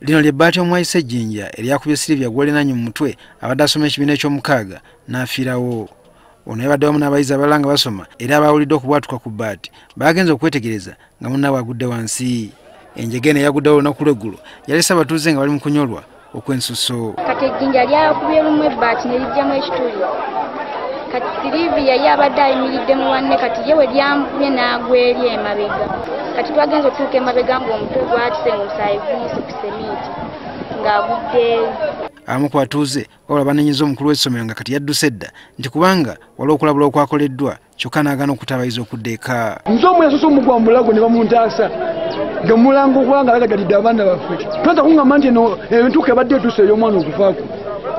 Lino ly'ebbaati omwayise Jjinja eryakubye Sylvia Gwolenanyi mu mutwe abadde asoma ekibiina eky'omukaaga n'afiirawo. Ono yabadde wamu n'abayizi abalala nga basoma era abawulidde okubwatuka ku bbaati baagenze okwetegereza nga munnaabwe agudde wansi. Enjege eno eyaguddewo olunaku lw'eggulo yalese abatuuze nga bali mu kunyolwa okw'ensuso. Kati Jjinja lyakubye lumu ebbaati ne lijjamu ekituli. Kati Sylvia yabadde ayimiridde mu wanne kati ye we lyamubye n'agwa eri emabega. Kati twagenze okutuuka emabega ng'omutwe gwatise ng'omusaayi guyise ku semiiti ng'agudde. Abamu ku batuuze wabula banenyeza omukulu w'essomero nga kati yadduse dda nti kubanga waliwo okulabula okwakoleddwa kyokka n'agaana okutta abayizi okudda eka. Nze omu yasusa omugwa mu bulago ne bamuntaasa nga mulango kubanga alagadde abaana baffe. Twaza kuŋŋamba nti eno entuuka ebadde etuuse ey'omwana okufaako.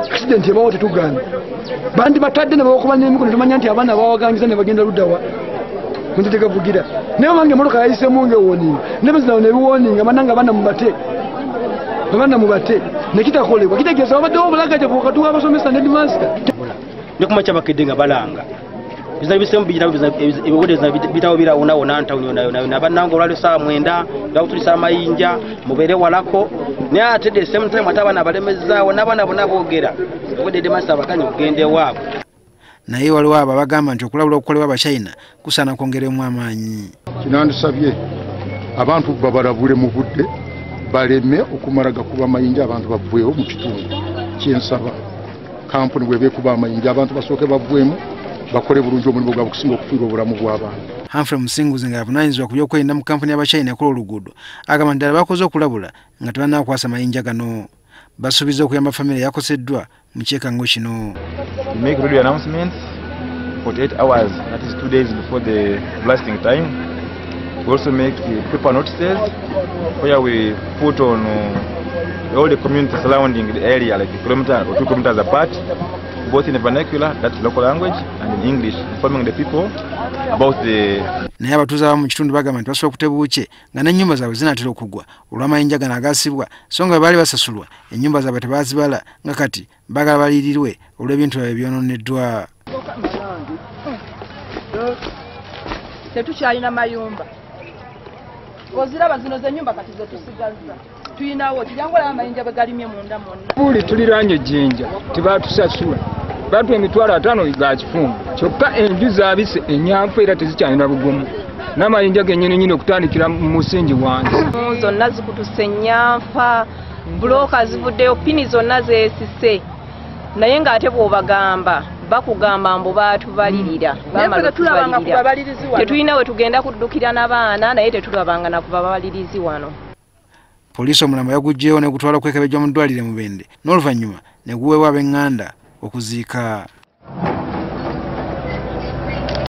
Aksidenti ebawo tetugaana. Bandi batadde ne babakubanya emikono tumanya nti abaana bawagangiza ne bagenda luddawa. Muntetegavugira. Naye bange emmotoka yayiseemu ng'ewooninga. Ne bezinawo ne biwooninga bananga abaana mubate. Abaana mubate. Nekitakolebwa kitegeeza babaddewo obulagajavu wakati w'abasomesa ne dimasita. Ne kumakya bakedde nga balanga. Bizina bisemu ebiwodeza bitawo birawonawona ntawuni yona bannanga olwaliro saa 9 bakutulisa amayinja mubeere walako naye ate the same time ate abaana balemezaawo n'abaana bonna boogera obwedde dimasita bakanye kugenda ewaabwe. Naye waliwo abo abagamba nti okulabula okukolebwa Abachina kusaana kwongeremu amaanyi. Kinandisabye abantu babalabule mu budde baleme okumala gakuba amayinja abantu bavwewo mu kitundu kyensaba. Kampuni bw'eba ekuba amayinja abantu basooke bavwemu bakole bulungi omulimu gwabwe okusinga okufiirwa obulamu bw'abantu. Humphrey Musinguzi ng'avunaanyizibwa ku by'okwerinda mu kampuni y'Abachina ekola oluguudo agamba nti ddala bakoze okulabula nga tebanaakwasa mayinja gano. Basuubiza okuyamba famire yakoseddwa mu kyekango kino. Make radio announcements 48 hours, that is 2 days before the blasting time. We also make paper notices where we put on all the community surrounding the area, like a kilometer or 2 kilometers apart, both in the vernacular, that's local language, and in English, informing the people about the... Naye abatuuze abamu mu kitundu bagamba nti basobola okutebuuke nga n'ennyumba zaabwe zinaatera okugwa olw'amayinja gano agaasibwa so nga bwe baali basasulwa ennyumba zaabwe tebaazibala nga kati baagala baliirirwe olw'ebintu byabwe byononeddwa. Tetukyalina mayumba. Oziraba zino z'ennyumba kati ze tusigazza. Tuyinawo kijangola amayinja bwe galimye munda monna. Buli tuliraanye Jjinja tebaatusasula. Batu emitwalo 5 ga kifungo. Kyokka enju zaabise enyanfu era tezikyalina bugumu. N'amayinja gennyini okutandikira mu musingi wansi. Zonna zikutuse ennyanfa, bulooka zivuddeyo, pini zonna zeesise. Naye ng'ate bw'obagamba bakugamba mbu baatubalirira. Tetulina we tugenda kuddukira n'abaana naye tetulabanga na kuba babalirizi wano. Poliisi omulambo yaguggyewo ne gutwala kwekebejja mu ddwaliro e Mubende n'oluvannyuma ne guweebwa ab'eŋŋanda okuziika.